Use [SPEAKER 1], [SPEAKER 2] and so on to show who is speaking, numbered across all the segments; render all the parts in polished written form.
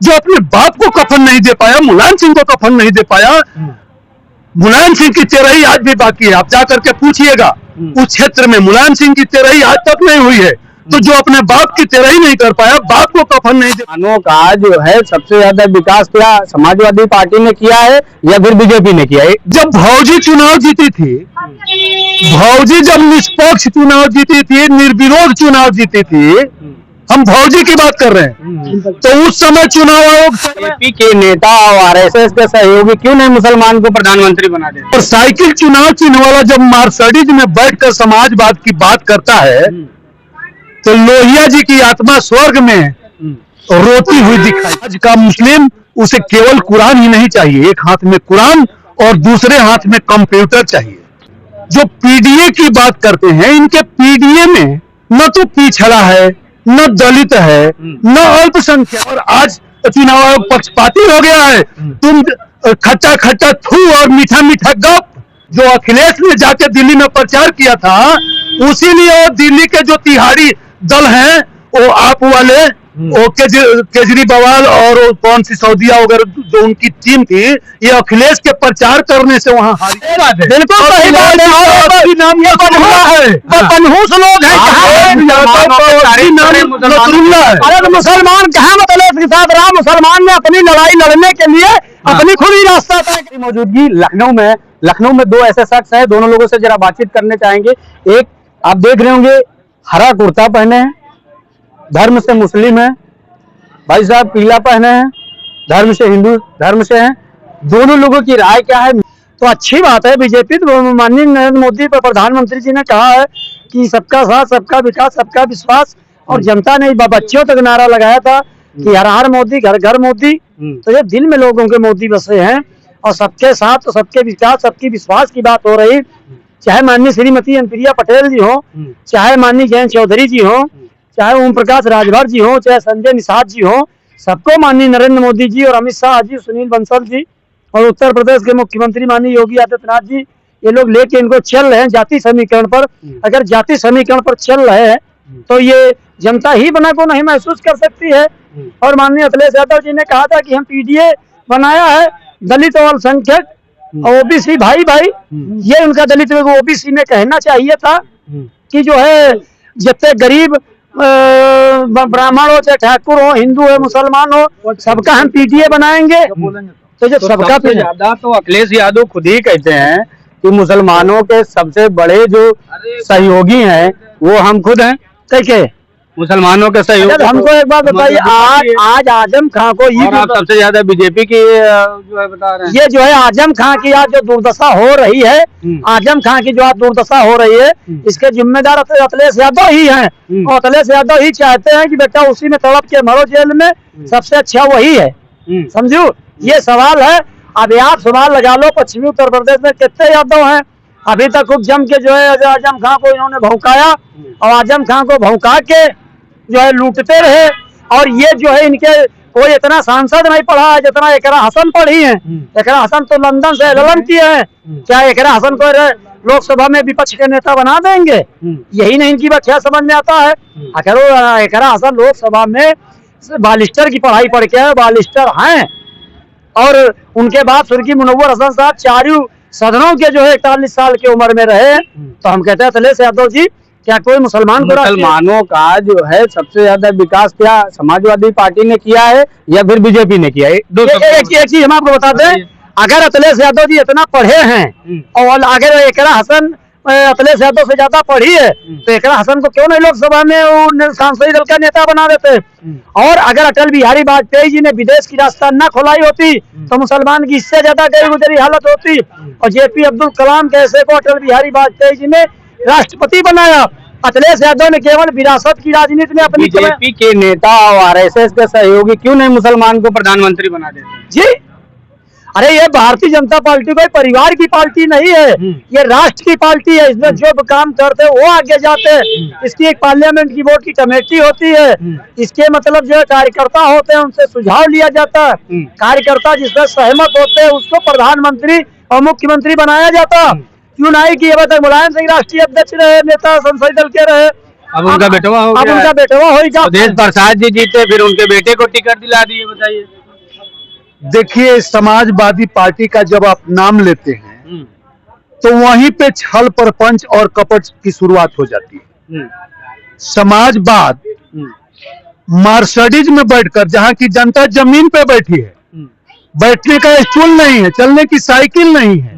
[SPEAKER 1] जो अपने बाप को कफन नहीं दे पाया, मुलायम सिंह को कफन नहीं दे पाया, मुलायम सिंह की तेरही आज भी बाकी है। आप जाकर के पूछिएगा उस क्षेत्र में मुलायम सिंह की तेरही आज तक नहीं हुई है। तो जो अपने बाप की तेरही नहीं कर पाया, बाप को कफन नहीं दे।
[SPEAKER 2] किसानों का जो है सबसे ज्यादा विकास क्या समाजवादी पार्टी ने किया है या फिर बीजेपी ने किया है?
[SPEAKER 1] जब भौजी चुनाव जीती थी, भौजी जब निष्पक्ष चुनाव जीती थी, निर्विरोध चुनाव जीती थी, हम भौजी की बात कर रहे हैं, तो उस समय चुनाव आयोग
[SPEAKER 2] बीजेपी के नेता और आरएसएस के सहयोगी क्यों नहीं मुसलमान को प्रधानमंत्री बना देते?
[SPEAKER 1] और साइकिल चुनाव चिन्ह वाला जब मार्सिडीज में बैठकर समाजवाद की बात करता है, तो लोहिया जी की आत्मा स्वर्ग में रोती हुई दिखाई। आज का मुस्लिम उसे केवल कुरान ही नहीं चाहिए, एक हाथ में कुरान और दूसरे हाथ में कंप्यूटर चाहिए। जो पीडीए की बात करते हैं, इनके पीडीए में न तो पिछड़ा है, न दलित है, न अल्पसंख्यक। और आज चुनाव आयोग पक्षपाती हो गया है। तुम खट्टा खट्टा थू और मीठा मीठा गप जो अखिलेश ने जाके दिल्ली में प्रचार किया था, उसी लिए दिल्ली के जो तिहाड़ी दल हैं, वो आप वाले, वो केजरीवाल और कौन सी सऊदिया वगैरह जो उनकी टीम थी, ये अखिलेश के प्रचार करने से वहां हारी।
[SPEAKER 2] बिल्कुल सही बात है।
[SPEAKER 1] नाम ये मनहूस लोग हैं।
[SPEAKER 2] अरे तो मुसलमान कहाँ मतलब के साथ रहा? मुसलमान ने अपनी लड़ाई लड़ने के लिए अपनी खुद ही रास्ता तय। मौजूदगी लखनऊ में दो ऐसे शख्स हैं, दोनों लोगों से जरा बातचीत करने चाहेंगे। एक आप देख रहे होंगे हरा कुर्ता पहने हैं, धर्म से मुस्लिम है, भाई साहब पीला पहने हैं, धर्म से हिंदू धर्म से हैं। दोनों लोगों की राय क्या है? तो अच्छी बात है। बीजेपी तो माननीय नरेंद्र मोदी पर प्रधानमंत्री जी ने कहा है कि सबका साथ, सबका विकास, सबका विश्वास, और जनता ने बच्चों तक नारा लगाया था कि हर हर मोदी, घर घर मोदी। तो ये दिल में लोगों के मोदी बसे हैं, और सबके साथ, सबके विकास, सबकी विश्वास की बात हो रही। चाहे माननीय श्रीमती अनुप्रिया पटेल जी हो, चाहे माननीय जयंत चौधरी जी हो, चाहे ओम प्रकाश राजभर जी हो, चाहे संजय निषाद जी हो, सबको माननीय नरेंद्र मोदी जी और अमित शाह जी, सुनील बंसल जी और उत्तर प्रदेश के मुख्यमंत्री माननीय योगी आदित्यनाथ जी, ये लोग लेके इनको चल रहे हैं जाति समीकरण पर। अगर जाति समीकरण पर चल रहे हैं तो ये जनता ही बना को नहीं महसूस कर सकती है। और माननीय अखिलेश यादव जी ने कहा था कि हम पीडीए बनाया है, दलित और अल्पसंख्यक और ओबीसी भाई भाई, ये उनका दलित ओबीसी में कहना चाहिए था कि जो है जितने गरीब ब्राह्मण हो, चाहे ठाकुर हो, हिंदू हो, मुसलमान हो, सबका हम पीडीए बनाएंगे। तो जो सबका ज्यादा तो अखिलेश यादव खुद ही कहते हैं कि मुसलमानों के सबसे बड़े जो सहयोगी हैं वो हम खुद हैं। कैसे मुसलमानों के सहयोग? हमको एक बात बताइए, आज आजम खां को ये सबसे ज्यादा बीजेपी की जो है बता रहे हैं, ये जो है आजम खां की आज जो दुर्दशा हो रही है, आजम खां की जो आज दुर्दशा हो रही है, इसके जिम्मेदार अखिलेश यादव ही हैं। और अखिलेश यादव ही चाहते हैं कि बेटा उसी में तड़प के मरो जेल में, सबसे अच्छा वही है। समझो, ये सवाल है। अब आप सवाल लगा लो, पश्चिमी उत्तर प्रदेश में कितने यादव हैं? अभी तक खूब जम के जो है आजम खां को इन्होंने भौंकाया, और आजम खां को भौंका के जो है लूटते रहे। और ये जो है इनके कोई इतना सांसद नहीं पढ़ा है जितना एकरा हसन पढ़ी है। एकरा हसन तो लंदन से एलएलएम किए हैं। क्या एकरा हसन को लोकसभा में विपक्ष के नेता बना देंगे? यही नहीं इनकी व्याख्या समझ में आता है। अगर एकरा हसन लोकसभा में बालिस्टर की पढ़ाई पढ़ के बालिस्टर हैं, और उनके बाद स्वर्गीय मुनव्वर हसन साहब चारों सदनों के जो है 41 साल की उम्र में रहे। तो हम कहते हैं अखिलेश यादव जी, क्या कोई मुसलमानों का जो है सबसे ज्यादा विकास क्या समाजवादी पार्टी ने किया है या फिर बीजेपी ने किया है? एक चीज हम आपको बता दें, अगर अखिलेश यादव जी इतना पढ़े हैं और अगर एकरा हसन अखिलेश यादव से ज्यादा पढ़ी है, तो एकरा हसन को क्यों नहीं लोकसभा में सांसदीय दल का नेता बना देते? और अगर अटल बिहारी वाजपेयी जी ने विदेश की रास्ता न खोलाई होती तो मुसलमान की इससे ज्यादा गरीब गुजरी हालत होती। और जेपी अब्दुल कलाम कैसे को अटल बिहारी वाजपेयी जी ने राष्ट्रपति बनाया। अखिलेश यादव ने केवल विरासत की राजनीति में अपनी बीजेपी के नेता और आरएसएस के सहयोगी क्यों नहीं मुसलमान को प्रधानमंत्री बना देते? जी, अरे ये भारतीय जनता पार्टी कोई परिवार की पार्टी नहीं है, ये राष्ट्र की पार्टी है। इसमें जो काम करते हैं वो आगे जाते हैं। इसकी एक पार्लियामेंट की बोर्ड की कमेटी होती है, इसके मतलब जो कार्यकर्ता होते हैं उनसे सुझाव लिया जाता है। कार्यकर्ता जिससे सहमत होते हैं उसको प्रधानमंत्री और मुख्यमंत्री बनाया जाता। क्यों नहीं कि अब तक मुलायम सिंह राष्ट्रीय अध्यक्ष रहे, नेता संसदीय दल के रहे,
[SPEAKER 3] अब उनका बेटवा हो
[SPEAKER 2] अब
[SPEAKER 3] गया
[SPEAKER 2] उनका
[SPEAKER 3] है।
[SPEAKER 2] बेटवा हो गया।
[SPEAKER 3] देश प्रसाद जी जीते, फिर उनके बेटे को टिकट दिला दिए, बताइए।
[SPEAKER 1] देखिए, समाजवादी पार्टी का जब आप नाम लेते हैं तो वहीं पे छल प्रपंच और कपट की शुरुआत हो जाती है। समाजवाद मर्सिडीज में बैठकर, जहां की जनता जमीन पे बैठी है, बैठने का स्टूल नहीं है, चलने की साइकिल नहीं है,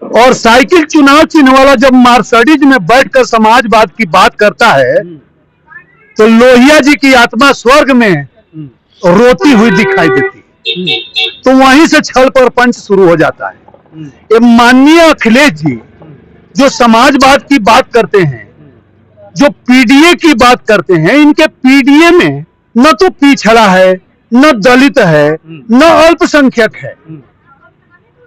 [SPEAKER 1] और साइकिल चुनाव चिन्ह वाला जब मर्सिडीज में बैठकर समाजवाद की बात करता है तो लोहिया जी की आत्मा स्वर्ग में रोती हुई दिखाई देती है। तो वहीं से छल प्रपंच शुरू हो जाता है। ये माननीय अखिलेश जी जो समाजवाद की बात करते हैं, जो पीडीए की बात करते हैं, इनके पीडीए में न तो पिछड़ा है, न दलित है, न अल्पसंख्यक है।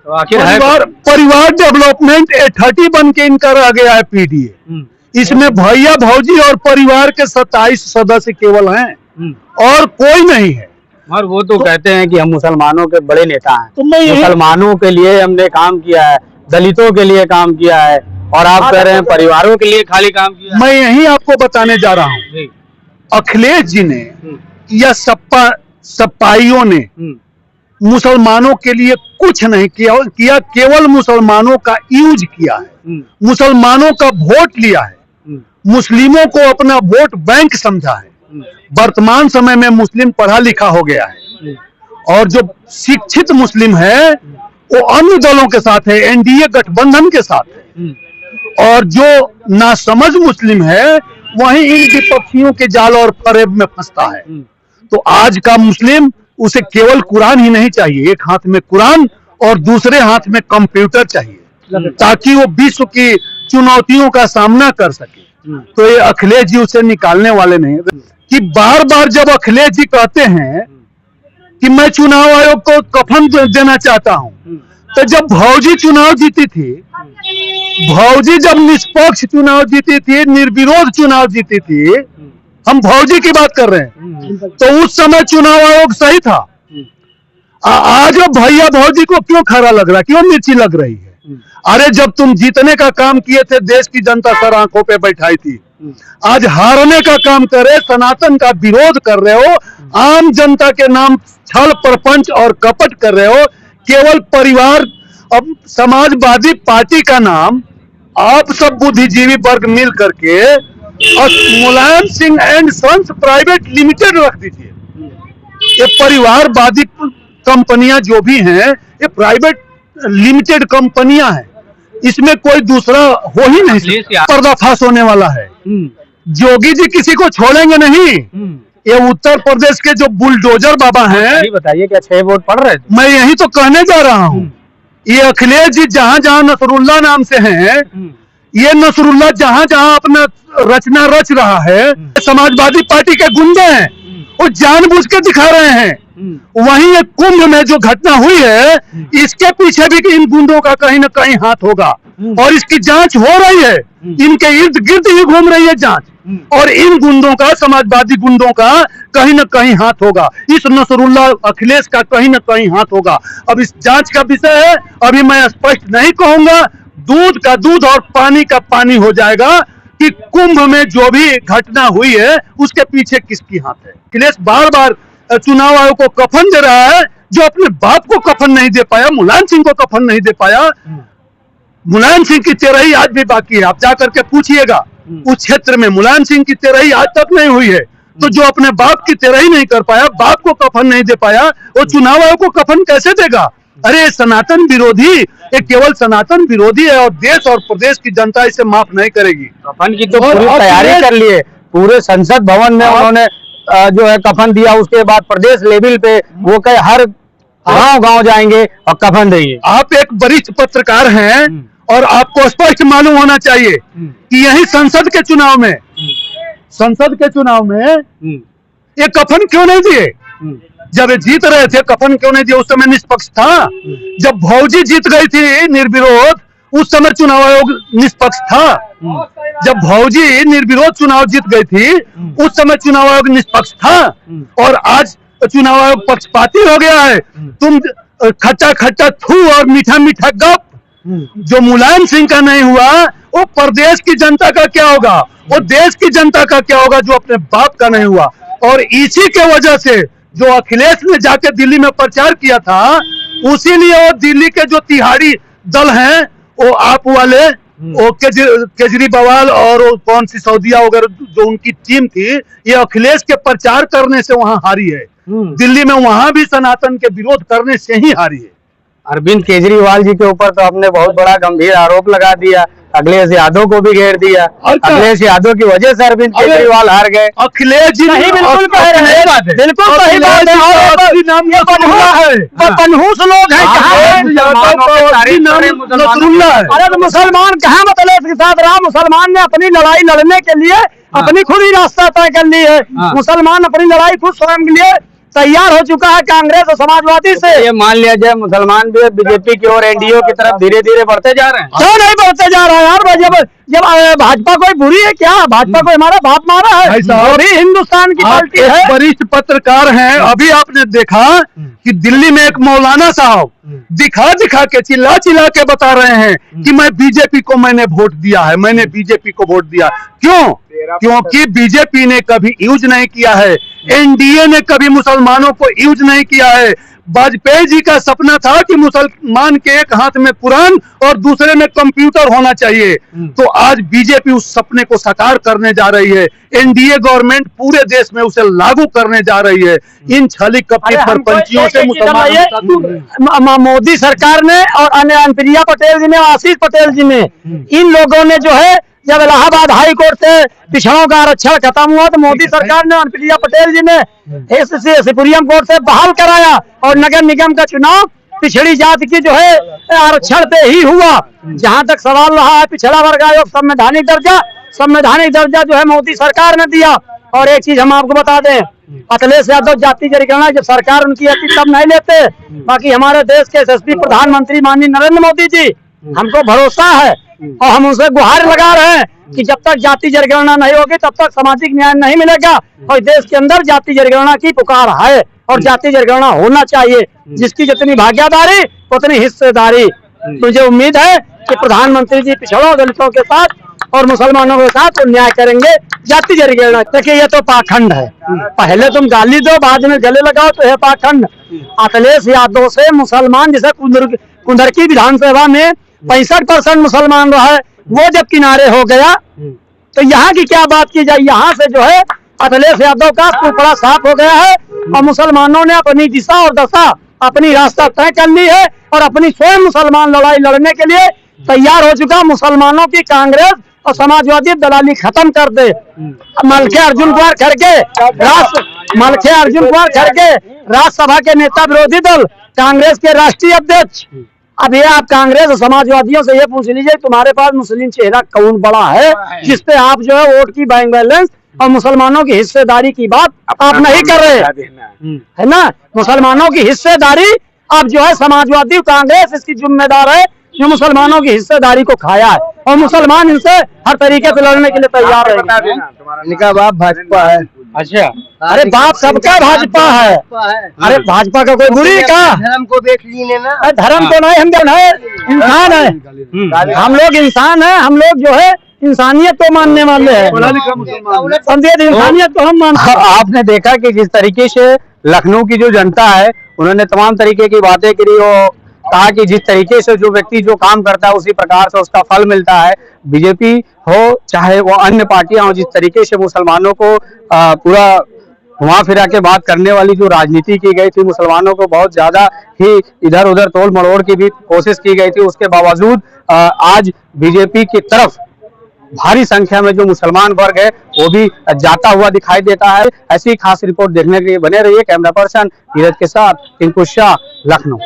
[SPEAKER 3] तो आखिर है
[SPEAKER 1] परिवार डेवलपमेंट 30 बन के इनका रह गया है पीडीए। इसमें भैया भौजी और परिवार के 27 सदस्य केवल हैं और कोई नहीं है।
[SPEAKER 2] और वो तो कहते हैं कि हम मुसलमानों के बड़े नेता हैं,
[SPEAKER 1] तो मैं
[SPEAKER 2] मुसलमानों के लिए हमने काम किया है, दलितों के लिए काम किया है, और आप कह रहे हैं परिवारों के लिए खाली काम किया।
[SPEAKER 1] मैं यही आपको बताने जा रहा हूँ। अखिलेश जी ने या सपाइयों ने मुसलमानों के लिए कुछ नहीं किया, केवल मुसलमानों का यूज किया है, मुसलमानों का वोट लिया है, मुस्लिमों को अपना वोट बैंक समझा है। वर्तमान समय में मुस्लिम पढ़ा लिखा हो गया है और जो शिक्षित मुस्लिम है वो अन्य दलों के साथ है, एनडीए गठबंधन के साथ है, और जो नासमझ मुस्लिम है वही इन विपक्षियों के जाल और फरेब में फंसता है। तो आज का मुस्लिम, उसे केवल कुरान ही नहीं चाहिए, एक हाथ में कुरान और दूसरे हाथ में कंप्यूटर चाहिए ताकि वो विश्व की चुनौतियों का सामना कर सके। तो ये अखिलेश जी उसे निकालने वाले नहीं। कि बार बार जब अखिलेश जी कहते हैं कि मैं चुनाव आयोग को कफन देना चाहता हूं, तो जब भौजी चुनाव जीती थी, भौजी जब निष्पक्ष चुनाव जीती थी, निर्विरोध चुनाव जीती थी, हम भौजी की बात कर रहे हैं, तो उस समय चुनाव आयोग सही था। आज भैया भौजी को क्यों खरा लग रहा है, क्यों मिर्ची लग रही है? अरे जब तुम जीतने का काम किए थे, देश की जनता सर आंखों पे बैठाई थी। आज हारने का काम करे, सनातन का विरोध कर रहे हो, आम जनता के नाम छल प्रपंच और कपट कर रहे हो। केवल परिवार, अब समाजवादी पार्टी का नाम आप सब बुद्धिजीवी वर्ग मिल करके और Mulayam Singh and sons private limited रख दीजिए। ये परिवारवादी कंपनियां जो भी हैं, ये प्राइवेट लिमिटेड कंपनियां हैं, इसमें कोई दूसरा हो ही नहीं सकता। पर्दाफाश होने वाला है। योगी जी किसी को छोड़ेंगे नहीं। ये उत्तर प्रदेश के जो बुलडोजर बाबा हैं,
[SPEAKER 2] बताइए क्या 6 वोट पड़ रहे थे?
[SPEAKER 1] मैं यही तो कहने जा रहा हूँ। ये अखिलेश जी जहां जहां नसरुल्ला नाम से हैं, ये नसरुल्ला जहां जहां अपना रचना रच रहा है, समाजवादी पार्टी के गुंडे हैं, वो जानबूझ के दिखा रहे हैं। वहीं एक कुंभ में जो घटना हुई है, इसके पीछे भी इन गुंडों का कहीं न कहीं हाथ होगा और इसकी जांच हो रही है। इनके इर्द गिर्द ही घूम रही है जांच, और इन गुंडों का, समाजवादी गुंडों का कहीं न कहीं हाथ होगा। इस नसरुल्ला अखिलेश का कहीं न कहीं हाथ होगा। अब इस जांच का विषय है, अभी मैं स्पष्ट नहीं कहूंगा। दूध का दूध और पानी का पानी हो जाएगा कि कुंभ में जो भी घटना हुई है उसके पीछे किसकी हाथ है। अखिलेश बार बार चुनाव आयोग को कफन दे रहा है, जो अपने बाप को कफन नहीं दे पाया, मुलायम सिंह को कफन नहीं दे पाया। मुलायम सिंह की तेरही आज भी बाकी है, आप जाकर के पूछिएगा उस क्षेत्र में मुलायम सिंह की तेरही आज तक नहीं हुई है। तो जो अपने बाप की तेरही नहीं कर पाया, बाप को कफन नहीं दे पाया, वो चुनाव आयोग को कफन कैसे देगा? अरे सनातन विरोधी, ये केवल सनातन विरोधी है और देश और प्रदेश की जनता इसे माफ नहीं करेगी।
[SPEAKER 2] कफन की तो पूरी तैयारी कर लिए, पूरे संसद भवन में उन्होंने जो है कफन दिया। उसके बाद प्रदेश लेवल पे वो कहे हर गांव जाएंगे और कफन देंगे।
[SPEAKER 1] आप एक वरिष्ठ पत्रकार हैं और आपको स्पष्ट मालूम होना चाहिए कि यही संसद के चुनाव में ये कफन क्यों नहीं दिए? जब ये जीत रहे थे कफन क्यों नहीं दिए? उस समय निष्पक्ष था। जब भौजी जीत गई थी निर्विरोध, उस समय चुनाव आयोग निष्पक्ष था। जब भौजी निर्विरोध चुनाव जीत गई थी, उस समय चुनाव आयोग निष्पक्ष था। और आज चुनाव आयोग पक्षपाती हो गया है। तुम खट्टा खट्टा थू और मीठा मीठा गप, जो मुलायम सिंह का नहीं हुआ वो प्रदेश की जनता का क्या होगा, वो देश की जनता का क्या होगा जो अपने बाप का नहीं हुआ। और इसी के वजह से जो अखिलेश ने जाके दिल्ली में प्रचार किया था, उसी लिए वो दिल्ली के जो तिहाड़ी दल हैं वो आप वाले वो केजरीवाल और वो कौन सी सऊदिया वगैरह जो उनकी टीम थी, ये अखिलेश के प्रचार करने से वहां हारी है। दिल्ली में वहां भी सनातन के विरोध करने से ही हारी है।
[SPEAKER 2] अरविंद केजरीवाल जी के ऊपर तो आपने बहुत बड़ा गंभीर आरोप लगा दिया, अखिलेश यादव को भी घेर दिया। अखिलेश यादव की वजह से अरविंद केजरीवाल हार गए।
[SPEAKER 1] अखिलेश जी
[SPEAKER 2] नहीं, बिल्कुल कह रहे हैं, बिल्कुल सही बात है। मनहूस लोग हैं, अरे तो मुसलमान कहाँ मतलब के साथ रहा। मुसलमान ने अपनी लड़ाई लड़ने के लिए अपनी खुद ही रास्ता तय कर ली है। मुसलमान अपनी लड़ाई खुद स्वयं के लिए तैयार हो चुका है कांग्रेस और समाजवादी से। ये मान लिया जाए मुसलमान भी बीजेपी की और एनडीए की तरफ धीरे धीरे बढ़ते जा रहे हैं। क्यों नहीं बढ़ते जा रहे हैं यार? जब भाजपा कोई बुरी है क्या? भाजपा को हमारा बाप मारा है, अभी हिंदुस्तान की पार्टी है।
[SPEAKER 1] वरिष्ठ पत्रकार हैं, अभी आपने देखा कि दिल्ली में एक मौलाना साहब दिखा दिखा के चिल्ला चिल्ला के बता रहे हैं कि मैं बीजेपी को मैंने वोट दिया है, मैंने बीजेपी को वोट दिया। क्यों? क्योंकि बीजेपी ने कभी यूज नहीं किया है, एनडीए ने कभी मुसलमानों को यूज नहीं किया है। वाजपेयी जी का सपना था कि मुसलमान के एक हाथ में कुरान और दूसरे में कंप्यूटर होना चाहिए, तो आज बीजेपी उस सपने को साकार करने जा रही है। एनडीए गवर्नमेंट पूरे देश में उसे लागू करने जा रही है। इन छली कपटी परपंचियों से मुसलमान
[SPEAKER 2] मोदी सरकार ने और अनुप्रिया पटेल जी ने, आशीष पटेल जी ने, इन लोगों ने जो है जब इलाहाबाद हाई कोर्ट से पिछड़ों का आरक्षण खत्म हुआ तो मोदी सरकार ने, अनुप्रिया पटेल जी ने सुप्रीम कोर्ट से बहाल कराया और नगर निगम का चुनाव पिछड़ी जाति की जो है आरक्षण पे ही हुआ। जहां तक सवाल रहा है पिछड़ा वर्ग आयोग संवैधानिक दर्जा जो है मोदी सरकार ने दिया। और एक चीज हम आपको बता दें, अखिलेश यादव जाति जनगणना जब सरकार उनकी आती तब नहीं लेते। बाकी हमारे देश के यशस्वी प्रधानमंत्री माननीय नरेंद्र मोदी जी, हमको भरोसा है और हम उनसे गुहार लगा रहे हैं कि जब तक जाति जनगणना नहीं होगी तब तक सामाजिक न्याय नहीं मिलेगा। और देश के अंदर जाति जनगणना की पुकार है और जाति जनगणना होना चाहिए। जिसकी जितनी भागीदारी उतनी हिस्सेदारी। मुझे उम्मीद है कि प्रधानमंत्री जी पिछड़ों दलितों के साथ और मुसलमानों के साथ तो न्याय करेंगे। जाति जनगणना देखिए ये तो पाखंड है, पहले तुम गाली दो बाद में गले लगाओ तो है पाखंड। अखिलेश यादव से मुसलमान जैसे कुंदरकी विधानसभा में 65% मुसलमान रहा है, वो जब किनारे हो गया तो यहाँ की क्या बात की जाए। यहाँ से जो है अखिलेश यादव का टुकड़ा साफ हो गया है और मुसलमानों ने अपनी दिशा और दशा अपनी रास्ता तय कर ली है और अपनी स्वयं मुसलमान लड़ाई लड़ने के लिए तैयार हो चुका। मुसलमानों की कांग्रेस और समाजवादी दलाली खत्म कर दे। मलखे अर्जुन कुमार खड़गे राज्यसभा के नेता विरोधी दल कांग्रेस के राष्ट्रीय अध्यक्ष। अब ये आप कांग्रेस और समाजवादियों से ये पूछ लीजिए तुम्हारे पास मुस्लिम चेहरा कौन बड़ा है जिसपे आप जो है वोट की बैंक बैलेंस और मुसलमानों की हिस्सेदारी की बात आप नहीं कर रहे, है ना। मुसलमानों की हिस्सेदारी अब जो है समाजवादी कांग्रेस इसकी जिम्मेदार है जो मुसलमानों की हिस्सेदारी को खाया है और मुसलमान इनसे हर तरीके से लड़ने के लिए तैयार है।
[SPEAKER 3] इनका बाप भाजपा है।
[SPEAKER 2] अच्छा, अरे बाप सबका भाजपा है। अरे भाजपा का कोई बुरी का
[SPEAKER 3] धर्म को देख लीजिए ना।
[SPEAKER 2] धर्म तो नहीं, हम जो है इंसान है, हम लोग इंसान है, हम लोग जो है इंसानियत को मानने वाले हैं। इंसानियत को हम मानते हैं। आपने देखा कि जिस तरीके से लखनऊ की जो जनता है उन्होंने तमाम तरीके की बातें करी और कहा कि जिस तरीके से जो व्यक्ति जो काम करता है उसी प्रकार से उसका फल मिलता है। बीजेपी हो चाहे वो अन्य पार्टियां हो, जिस तरीके से मुसलमानों को पूरा घुमा फिरा के बात करने वाली जो राजनीति की गई थी, मुसलमानों को बहुत ज्यादा ही इधर उधर तोड़ मरोड़ की भी कोशिश की गई थी, उसके बावजूद आज बीजेपी की तरफ भारी संख्या में जो मुसलमान वर्ग है वो भी जाता हुआ दिखाई देता है। ऐसी खास रिपोर्ट देखने के लिए बने रहिए। कैमरा पर्सन नीरज के साथ टिंकू शाह, लखनऊ।